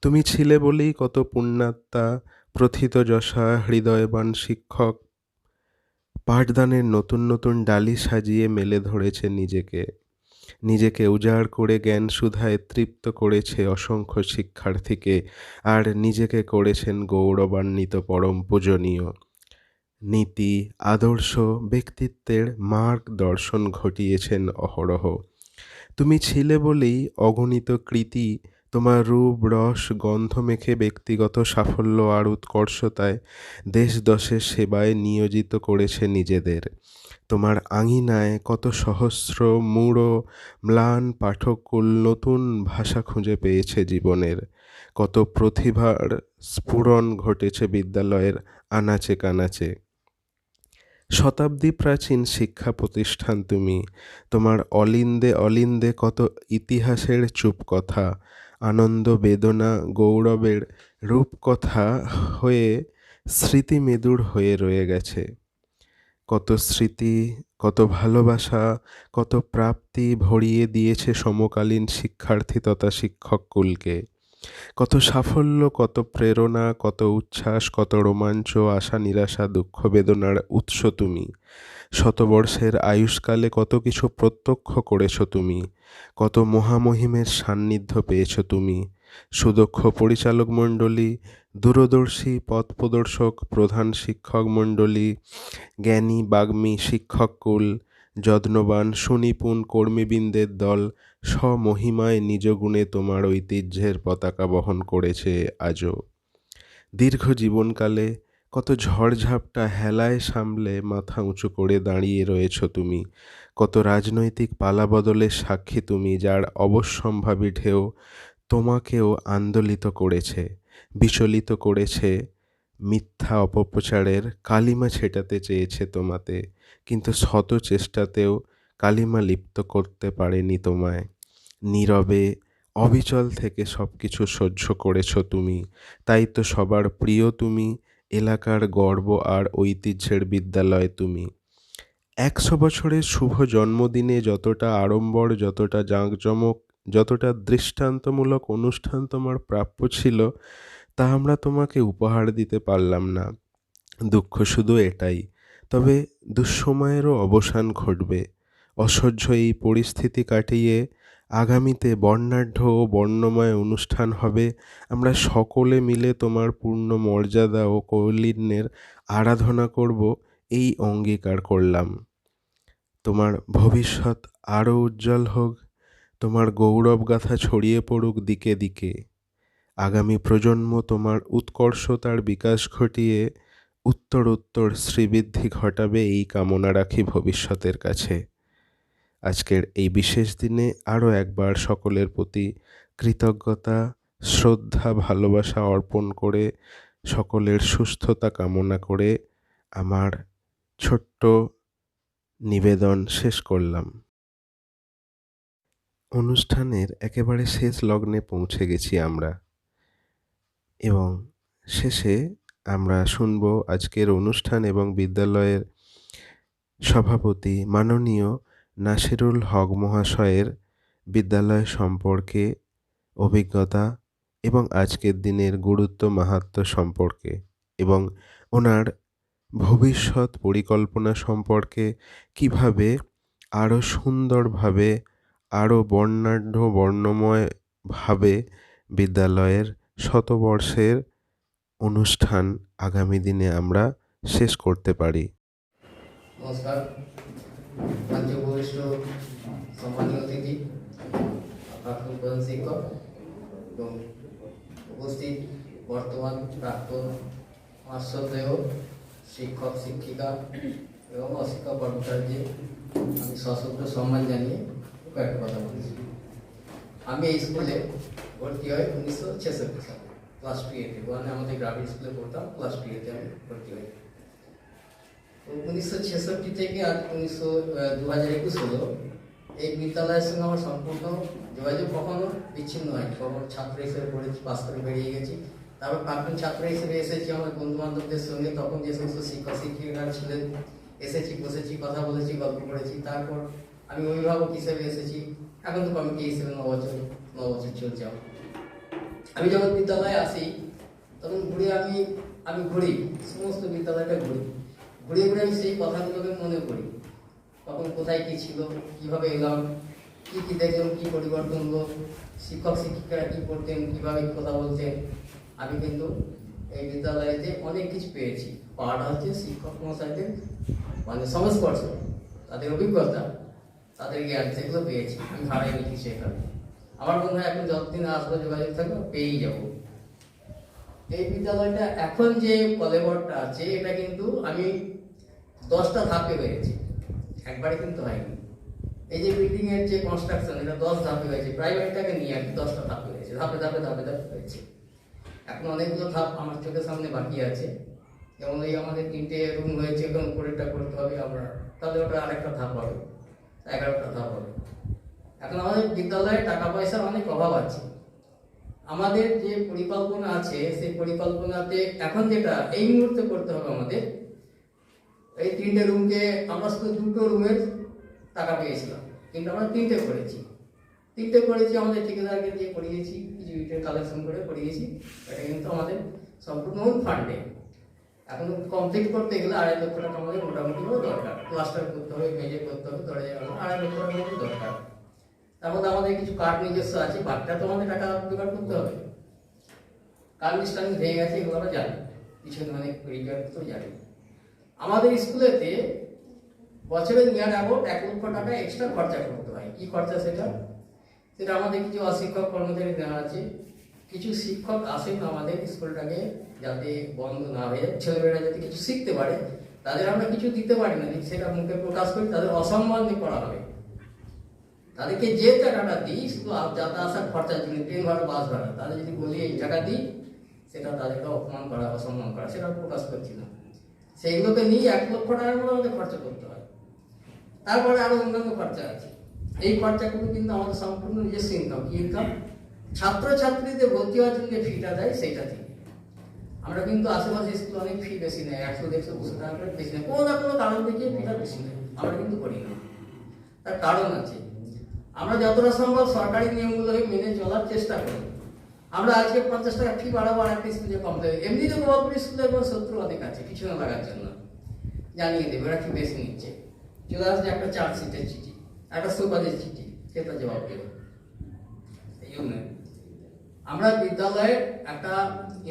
তুমি ছিলে বলেই কত পুণ্যাত্মা, প্রথিতযশা, হৃদয়বান শিক্ষক পাঠদানের নতুন নতুন ডালি সাজিয়ে মেলে ধরেছে নিজেকে উজাড় করে জ্ঞান সুধায় তৃপ্ত করেছে অসংখ্য শিক্ষার্থীকে, আর নিজেকে করেছেন গৌরবান্বিত পরম পূজনীয়। নীতি, আদর্শ, ব্যক্তিত্বের মার্গদর্শন ঘটিয়েছেন অহরহ। তুমি ছিলে বলেই অগণিত কৃতি তোমার রূপ, রস, গন্ধ মেখে ব্যক্তিগত সাফল্য আর উৎকর্ষতায় দেশ দশের সেবায় নিয়োজিত করেছে নিজেদের। তোমার আঙিনায় কত সহস্র মূঢ় ম্লান পাঠকুল নতুন ভাষা খুঁজে পেয়েছে জীবনের। কত প্রতিভার স্ফুরণ ঘটেছে বিদ্যালয়ের আনাচে কানাচে। শতাব্দী প্রাচীন শিক্ষা প্রতিষ্ঠান তুমি। তোমার অলিন্দে অলিন্দে কত ইতিহাসের চুপকথা, আনন্দ, বেদনা, গৌরবের রূপকথা হয়ে স্মৃতিমেদুর হয়ে রয়ে গেছে। কত স্মৃতি, কত ভালোবাসা, কত প্রাপ্তি ভরিয়ে দিয়েছে সমকালীন শিক্ষার্থী তথা শিক্ষককুলকে। কত সাফল্য, কত প্রেরণা, কত উচ্ছ্বাস, কত রোমাঞ্চ, আশা নিরাশা, দুঃখ বেদনার উৎস তুমি। শতবর্ষের আয়ুষ্কালে কত কিছু প্রত্যক্ষ করেছ তুমি। কত মহামহিমের সান্নিধ্য পেয়েছ তুমি। সুদক্ষ পরিচালক মণ্ডলী, দূরদর্শী পথ প্রদর্শক প্রধান শিক্ষক মণ্ডলী, জ্ঞানী বাগ্মী শিক্ষককুল, যত্নবান সুনিপুণ কর্মীবৃন্দের দল স্বমহিমায় নিজ গুণে তোমার ঐতিহ্যের পতাকা বহন করেছে আজও। দীর্ঘ জীবনকালে কত ঝড়ঝাপটা হেলায় সামলে মাথা উঁচু করে দাঁড়িয়ে রয়েছ তুমি। কত রাজনৈতিক পালাবদলের সাক্ষী তুমি, যার অবশ্যম্ভাবী ঢেউ তোমাকেও আন্দোলিত করেছে, বিচলিত করেছে। মিথ্যা অপপ্রচারের কালিমা ছেটাতে চেয়েছে তোমাতে, কিন্তু শত চেষ্টাতেও কালিমা লিপ্ত করতে পারেনি তোমায়। নীরবে অবিচল থেকে সব কিছু সহ্য করেছ তুমি। তাই তো সবার প্রিয় তুমি, এলাকার গর্ব আর ঐতিহ্যের বিদ্যালয় তুমি। ১০০ বছরের শুভ জন্মদিনে যতটা আড়ম্বর, যতটা জাঁকজমক, যতটা দৃষ্টান্তমূলক অনুষ্ঠান তোমার প্রাপ্য ছিল, তা আমরা তোমাকে উপহার দিতে পারলাম না। দুঃখ শুধু এটাই। তবে দুঃসময়েরও অবসান ঘটবে। অসহ্য এই পরিস্থিতি কাটিয়ে আগামীতে বর্ণাঢ্য ও বর্ণময় অনুষ্ঠান হবে। আমরা সকলে মিলে তোমার পূর্ণ মর্যাদা ও কৌলিন্যের আরাধনা করব, এই অঙ্গীকার করলাম। তোমার ভবিষ্যৎ আরও উজ্জ্বল হোক, তোমার গৌরবগাথা ছড়িয়ে পড়ুক দিকে দিকে। আগামী প্রজন্ম তোমার উৎকর্ষতার বিকাশ ঘটিয়ে উত্তরোত্তর শ্রীবৃদ্ধি ঘটাবে, এই কামনা রাখি ভবিষ্যতের কাছে। আজকের এই বিশেষ দিনে আরও একবার সকলের প্রতি কৃতজ্ঞতা, শ্রদ্ধা, ভালোবাসা অর্পণ করে সকলের সুস্থতা কামনা করে আমার ছোট্ট নিবেদন শেষ করলাম। অনুষ্ঠানের একেবারে শেষ লগ্নে পৌঁছে গেছি আমরা, এবং শেষে আমরা শুনব আজকের অনুষ্ঠান এবং বিদ্যালয়ের সভাপতি মাননীয় নাসিরুল হক মহাশয়ের বিদ্যালয় সম্পর্কে অভিজ্ঞতা এবং আজকের দিনের গুরুত্ব মাহাত্ম্য সম্পর্কে, এবং ওনার ভবিষ্যৎ পরিকল্পনা সম্পর্কে কিভাবে আরও সুন্দরভাবে, আরও বর্ণাঢ্য বর্ণময়ভাবে বিদ্যালয়ের শতবর্ষের অনুষ্ঠান আগামী দিনে আমরা শেষ করতে পারি। নমস্কার, মঞ্চ উপবিষ্ট সম্মানীয় অতিথি, প্রাক্তন প্রধান শিক্ষক এবং উপস্থিত বর্তমান প্রাক্তন শ্রদ্ধেয় শিক্ষক শিক্ষিকা এবং অশিক্ষক কর্মচারীদের আমি সশ্রদ্ধ সম্মান জানিয়ে কয়েকটা কথা বলছি। আমি এই স্কুলে ভর্তি হয় 1966 সালে ক্লাস 2-তে। ওখানে আমাদের গ্রামের স্কুলে পড়তাম, ক্লাস 2-তে আমি ভর্তি হই। 1966 থেকে আজ 2021 হলো, এই বিদ্যালয়ের সঙ্গে আমার সম্পূর্ণ যোগাযোগ কখনো বিচ্ছিন্ন হয়নি। কখনো ছাত্র হিসেবে পড়েছি, পাস করে বেরিয়ে গেছি, তারপর প্রাক্তন ছাত্র হিসেবে এসেছি আমার বন্ধু বান্ধবদের সঙ্গে। তখন যে সমস্ত শিক্ষক শিক্ষিকারা ছিলেন, এসেছি, বসেছি, কথা বলেছি, গল্প করেছি। তারপর আমি অভিভাবক হিসেবে এসেছি, এখন তো কমিটি হিসেবে 9 বছর চলছে আমার। আমি যখন বিদ্যালয়ে আসি তখন আমি ঘুরি, সমস্ত বিদ্যালয়টা ঘুরি, ঘুরিয়ে ঘুরে আমি সেই কথাগুলোকে মনে করি। তখন কোথায় কি ছিল, কিভাবে এলাম, কি কি দেখলাম, কি পরিবর্তন হলো, শিক্ষক শিক্ষিকারা কি করতেন, কিভাবে কথা বলতেন। আমি কিন্তু এই বিদ্যালয়েতে অনেক কিছু পেয়েছি। পাওয়াটা হচ্ছে শিক্ষক মহাশয়দের সংস্পর্শ, তাদের অভিজ্ঞতা, তাদের জ্ঞান, সেগুলো পেয়েছি। আমি হারাইনি কিছু এখানে। আমার মনে হয় এখন যতদিন আসবো যোগাযোগ থাকবে পেয়েই যাব। এই বিদ্যালয়টা এখন যে কলেবরটা আছে, এটা কিন্তু আমি 10টা ধাপে হয়েছে, একবারে কিন্তু হয়নি। এই যে বিল্ডিং এর যে কনস্ট্রাকশন, এটা 10 ধাপে হয়েছে, প্রাইভেটটাকে নিয়ে আর কি 10টা ধাপে হয়েছে, ধাপে ধাপে ধাপে ধাপে হয়েছে। এখন অনেকগুলো ধাপ আমার চোখের সামনে বাকি আছে। যেমন এই আমাদের 3টে রুম হয়েছে, এখন উপরেরটা করতে হবে আমরা, তাহলে ওটা আরেকটা ধাপ হবে, 11টা ধাপ হবে। এখন আমাদের বিদ্যালয়ে টাকা পয়সার অনেক অভাব আছে। আমাদের যে পরিকল্পনা আছে, সেই পরিকল্পনাতে এখন যেটা এই মুহূর্তে করতে হবে আমাদের, এই 3টে রুমকে আমরা শুধু 2টো রুমের টাকা পেয়েছিলাম, কিন্তু আমরা 3টে করেছি। আমাদের ঠিকাদারকে দিয়ে করিয়েছি, কিছু ইটের কালেকশন করে করিয়েছি। এটা কিন্তু আমাদের সম্পূর্ণ ফান্ডে। এখন কমপ্লিট করতে গেলে 2.5 লক্ষ টাকা আমাদের মোটামুটি দরকার। প্লাস্টার করতে হবে, মেঝে করতে হবে, দরজা 2.5 লক্ষ টাকা মতো দরকার। তার মধ্যে আমাদের কিছু কার্ড নিজস্ব আছে, বাকিটা তো আমাদের টাকা জোগাড় করতে হবে। কার্ড লিস্ট ভেঙে গেছে, এগুলো আমরা জানি, পিছনে অনেক রিপেয়ার তো জানি। আমাদের স্কুলেতে বছরে নিয়ার অ্যাবাউট 1 লক্ষ টাকা এক্সট্রা খরচা করতে হয়। কি খরচা সেটা আমাদের কিছু অশিক্ষক কর্মচারী দেওয়া আছে, কিছু শিক্ষক আসেন আমাদের স্কুলটাকে যাতে বন্ধ না হয়ে যায়, ছেলেমেয়েরা যাতে কিছু শিখতে পারে, তাদের আমরা কিছু দিতে পারি না, সেটা মুখে প্রকাশ করি, তাদের অসম্মান করা হবে। তাদেরকে যে টাকাটা দিই শুধু যাতা আসার খরচার জন্য, ট্রেন ভাড়া, বাস ভাড়া, তাদের যদি বলি এই টাকা দিই, সেটা তাদেরকে অপমান করা, অসম্মান করা, সেটা প্রকাশ করছি না। সেইগুলোকে নিয়ে 1 লক্ষ টাকার মতো আমাদের খরচা করতে হয়। তারপরে আরো অন্যান্য খরচা আছে। এই খরচাগুলো কিন্তু আমাদের সম্পূর্ণ নিজস্ব ইনকাম। কি ইনকাম? ছাত্রছাত্রীদের ভর্তি হওয়ার জন্য যে ফিটা দেয় সেইটা থেকে। আমরা কিন্তু আশেপাশে স্কুলে অনেক ফি বেশি নেয়, 100-150 টাকা করে বেশি নেয়, কোনো না কোনো কারণ দেখিয়ে ফিটা বেশি নেয়, আমরা কিন্তু করি না। তার কারণ আছে, আমরা যতটা সম্ভব সরকারি নিয়মগুলোকে মেনে চলার চেষ্টা করি। আমরা আজকে 50 টাকা ফি বাড়াবো আর একটা স্কুলে কম দেবে, এমনিতে গোপালপুর স্কুলে এখন 70 অধিক আছে, পিছনে লাগার জন্য জানিয়ে দেবে ওরা কি বেশি নিচ্ছে। চলে আসছে একটা চার্জশিটের চিঠি, একটা সুপারিশ চিঠি, সেটা জবাব দেবে। এই জন্য আমরা বিদ্যালয়ে একটা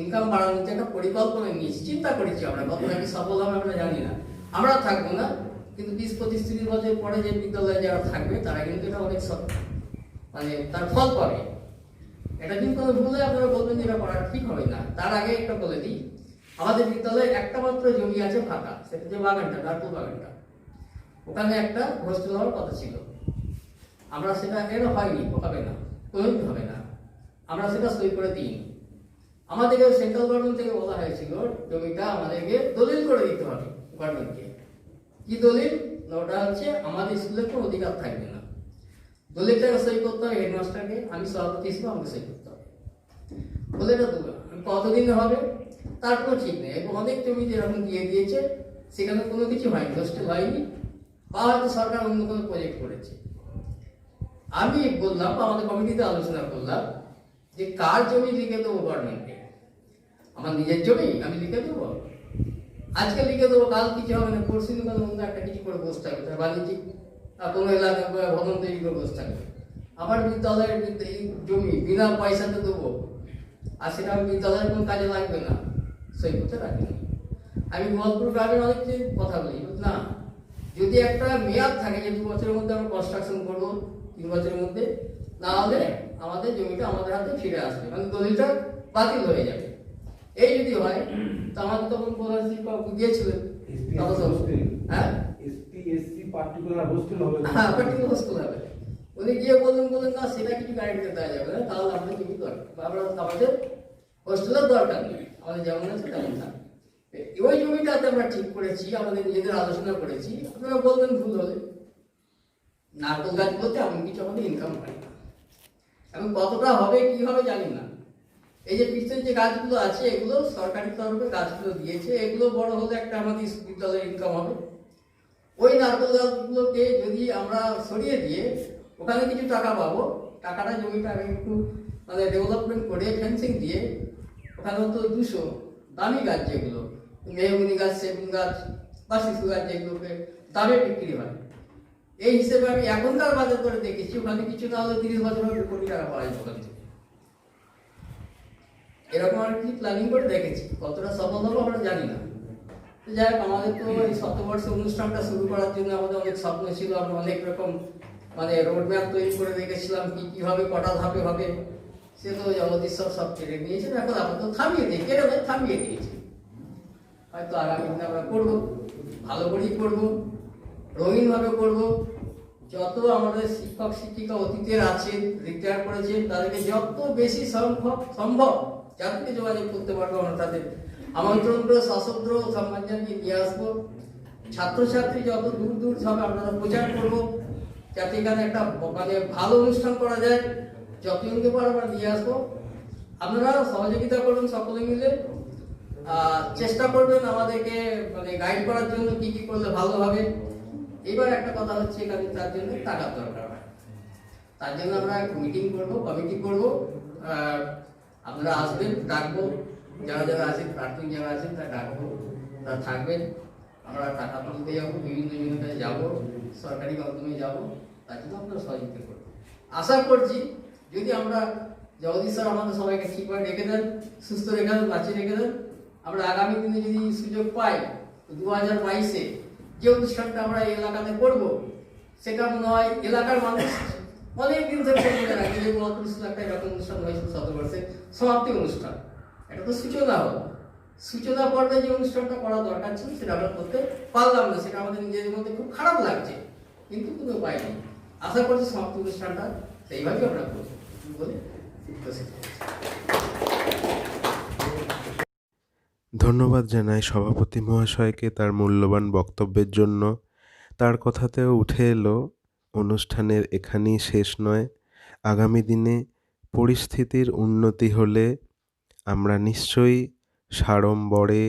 ইনকাম বাড়ানোর একটা পরিকল্পনা নিয়েছি, চিন্তা করেছি। আমরা কতটা কি সফল হবে আমরা জানি না, আমরা থাকবো না, কিন্তু 20-25-30 বছর পরে যে বিদ্যালয়ে যারা থাকবে তারা কিন্তু এটা অনেক তার ফল পাবে। এটা কিন্তু ভুলে আপনারা বলবেন যে এটা করা ঠিক হবে না। তার আগে একটা বলে দিই, আমাদের বিদ্যালয়ে একটা মাত্র জমি আছে ফাঁকা, সেটা যে বাগানটা, নারকেল বাগানটা, ওখানে একটা হোস্টেল হওয়ার কথা ছিল। আমরা সেটা এর হয়নি, হবে না, কোনোদিন হবে না, আমরা সেটা সই করে দিইনি। আমাদেরকে সেন্ট্রাল গভর্নমেন্ট থেকে বলা হয়েছিল জমিটা আমাদেরকে দলিল করে দিতে হবে গভর্নমেন্টকে। কি দলিল? ওটা হচ্ছে আমাদের স্কুলের কোনো অধিকার থাকবে না। দলিলটাকে সই করতে হবে হেডমাস্টারকে, আমি সভাপতি হিসেবে আমাকে সই করতে হবে। বলে এটা দেবো, কতদিন হবে তার কোনো ঠিক নেই। এবং অনেক জমি যেরকম দিয়ে দিয়েছে, সেখানে কোনো কিছু হয়নি, হোস্টেল হয়নি, বা হয়তো সরকার অন্য কোনো প্রজেক্ট করেছে। আমি বললাম, আমাদের কমিটিতে আলোচনা করলাম যে কার জমি লিখে দেবো গভর্নমেন্টে। আমার নিজের জমি আমি লিখে দেবো? আজকে লিখে দেবো, কাল কিছু হবে না, পরশু দিন অন্য একটা কিছু করে বসে থাকবে, তার বাণিজ্যিক কোনো এলাকায় ভবন তৈরি করে বসে থাকবে। আমার বিদ্যালয়ের এই জমি বিনা পয়সাতে দেবো, আর সেটা আমি বিদ্যালয়ের কোনো কাজে লাগবে না, সেই কথা রাখি। আমি গোয়ালপুর গ্রামের অনেক কথা বলি, না যদি একটা মেয়াদ থাকে যে 2 বছরের মধ্যে আমরা কনস্ট্রাকশন করবো, 3 বছরের মধ্যে, না হলে আমাদের জমিটা আমাদের হাতে ফিরে আসবে, মানে দলিলটা বাতিল হয়ে যাবে। এই যদি হয় তো আমাদের তখন প্রধান শিক্ষক দিয়েছিলেন, হ্যাঁ পার্টিকুলার হোস্টেল হবে, উনি গিয়ে বললেন না সেটা কিছু গ্যারান্টি দেওয়া যাবে না, তাহলে আমাদের জমি দরকার, আমাদের হোস্টেলের দরকার নেই, আমাদের যেমন আছে তেমন থাকবে। ওই জমিটাতে আমরা ঠিক করেছি, আমাদের নিজেদের আলোচনা করেছি। আপনারা বলবেন ভুল হলে, নারকেল গাছ বলতে এমন কিছু আমাদের ইনকাম হয় না, এখন কতটা হবে কি হবে জানি না। এই যে পিছনে যে গাছগুলো আছে এগুলো সরকারি তরফে গাছগুলো দিয়েছে, এগুলো বড় হলে একটা আমাদের বিদ্যালয়ের ইনকাম হবে। ওই নারকেল গাছগুলোকে যদি আমরা সরিয়ে দিয়ে ওখানে কিছু টাকা পাবো, টাকাটা জমিটা একটু মানে ডেভেলপমেন্ট করে ফেন্সিং দিয়ে ওখানে তো 200 দামি গাছ যেগুলো মেহগুনি গাছ, সেগুন গাছ বা শিশু গাছ যেগুলোকে দামে বিক্রি হয়, এই হিসেবে আমি এখনকার বাজার করে দেখেছি ওখানে কিছু না হলে 30 বছর 2 কোটি টাকা পাওয়া যায় ওখান থেকে। এরকম আর কি প্ল্যানিং করে দেখেছি, কতটা সফল হবো আমরা জানি না। তো যাই হোক, আমাদের তো এই শতবর্ষ অনুষ্ঠানটা শুরু করার জন্য আমাদের অনেক স্বপ্ন ছিল, আমরা অনেক রকম মানে রোড ম্যাপ তৈরি করে রেখেছিলাম, কি হবে, কটা ধাপে হবে, সে তো জগদীশ্বর সব কেড়ে নিয়েছেন, এখন আপাতত থামিয়ে দিই, কেড়ে থামিয়ে দিয়েছি। হয়তো আগামী দিনে আমরা করবো, ভালো করেই করবো, রঙিনভাবে করবো। যত আমাদের শিক্ষক শিক্ষিকা অতীতের আছেন, রিটায়ার করেছেন, তাদেরকে যত বেশি সম্ভব যাদেরকে যোগাযোগ করতে পারবো আমরা তাদের আমন্ত্রণ করে সশস্ত্র সম্মান জানিয়ে নিয়ে আসবো। ছাত্রছাত্রী যত দূর দূর হবে আমরা প্রচার করবো, যাতে এখানে একটা মানে ভালো অনুষ্ঠান করা যায়। যতজনকে পারো আমরা নিয়ে আসবো, আপনারা সহযোগিতা করবেন সকলে মিলে, চেষ্টা করবেন আমাদেরকে মানে গাইড করার জন্য কি কি করলে ভালো হবে। এবার একটা কথা হচ্ছে, এখানে তার জন্য টাকার দরকার হয়, তার জন্য আমরা মিটিং করবো, কমিটি করবো, আপনারা আসবেন, ডাকবো, যারা যারা আছেন প্রার্থী যারা আছেন তারা ডাকবো, তারা থাকবেন, আমরা টাকা তুলতে যাবো, বিভিন্ন জায়গায় যাবো, সরকারি মাধ্যমে যাবো, তার জন্য আপনারা সহযোগিতা করবো। আশা করছি যদি আমরা জগদীশ্বর আমাদের সবাইকে ঠিকভাবে রেখে দেন, সুস্থ রেখে দেন, বাঁচিয়ে রেখে দেন, আমরা আগামী দিনে যদি সুযোগ পাই 2022-এ যে অনুষ্ঠানটা আমরা এই এলাকাতে করবো, সেটা মনে হয় এলাকার মানুষ অনেকদিন ধরে মনে রাখে যে একটা এরকম অনুষ্ঠান হয়েছিল শতবর্ষে সমাপ্তি অনুষ্ঠান, এটা তো সূচনা হলো, সূচনা পর্বে যে অনুষ্ঠানটা করা দরকার ছিল সেটা আমরা করতে পারলাম না, সেটা আমাদের নিজেদের মধ্যে খুব খারাপ লাগছে, কিন্তু কোনো উপায় নেই। আশা করছি সমাপ্তি অনুষ্ঠানটা সেইভাবেই আমরা করবো বলে। ধন্যবাদ জানাই সভাপতি মহাশয়কে তার মূল্যবান বক্তব্যের জন্য। তার কথাতেও উঠে এলো অনুষ্ঠানের এখানেই শেষ নয়, আগামী দিনে পরিস্থিতির উন্নতি হলে আমরা নিশ্চয়ই সাড়ম্বরে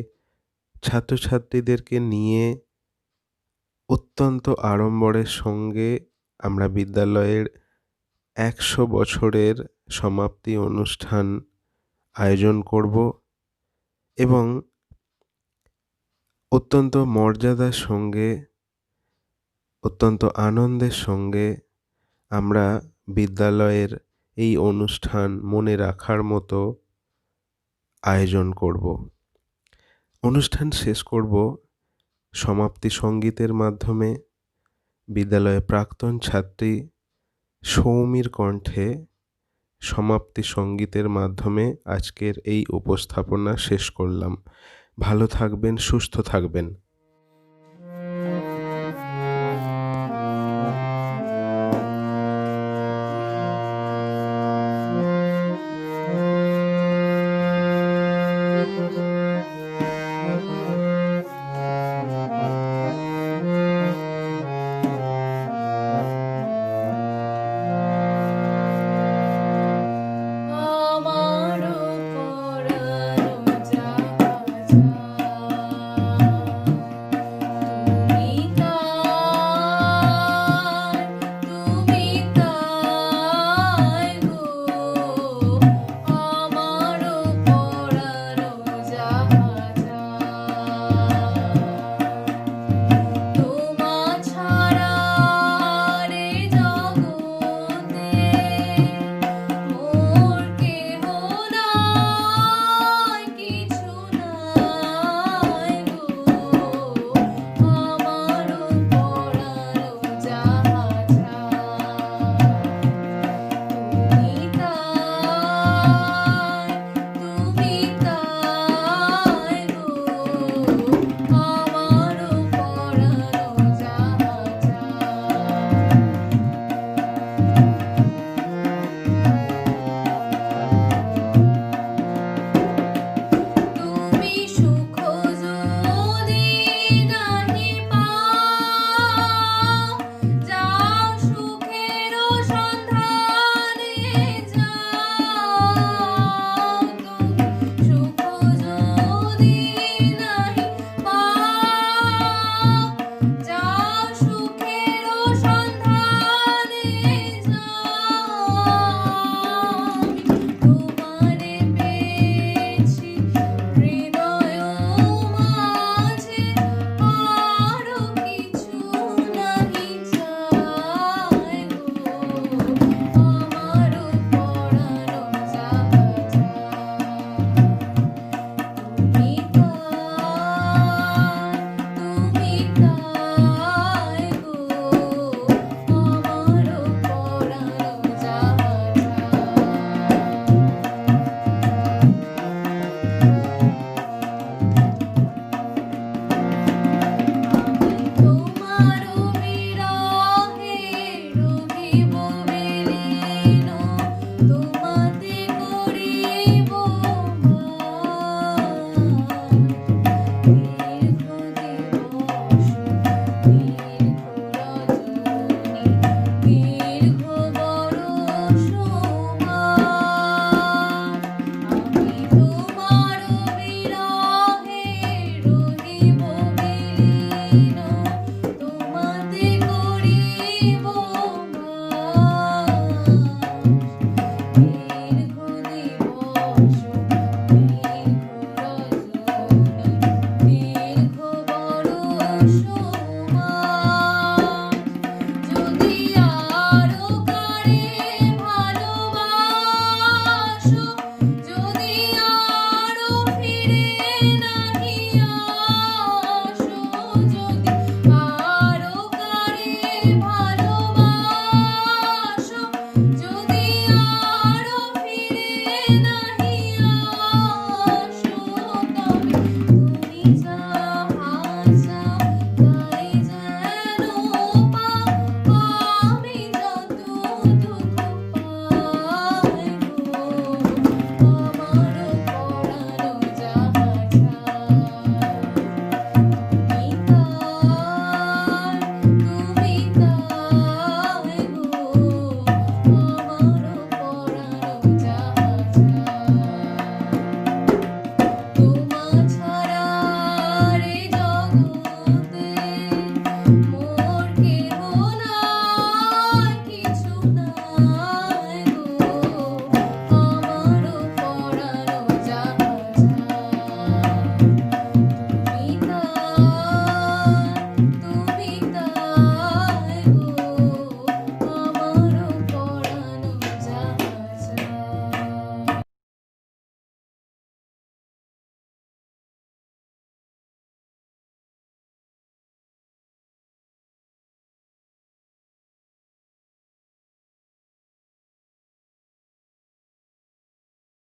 ছাত্রছাত্রীদেরকে নিয়ে অত্যন্ত আড়ম্বরের সঙ্গে আমরা বিদ্যালয়ের 100 বছরের সমাপ্তি অনুষ্ঠান আয়োজন করব এবং অত্যন্ত মর্যাদার সঙ্গে, অত্যন্ত আনন্দের সঙ্গে আমরা বিদ্যালয়ের এই অনুষ্ঠান মনে রাখার মতো আয়োজন করব। অনুষ্ঠান শেষ করব সমাপ্তি সঙ্গীতের মাধ্যমে। বিদ্যালয়ের প্রাক্তন ছাত্রী সৌমির কণ্ঠে সমাপ্তি সঙ্গীতের মাধ্যমে আজকের এই উপস্থাপনা শেষ করলাম। ভালো থাকবেন, সুস্থ থাকবেন।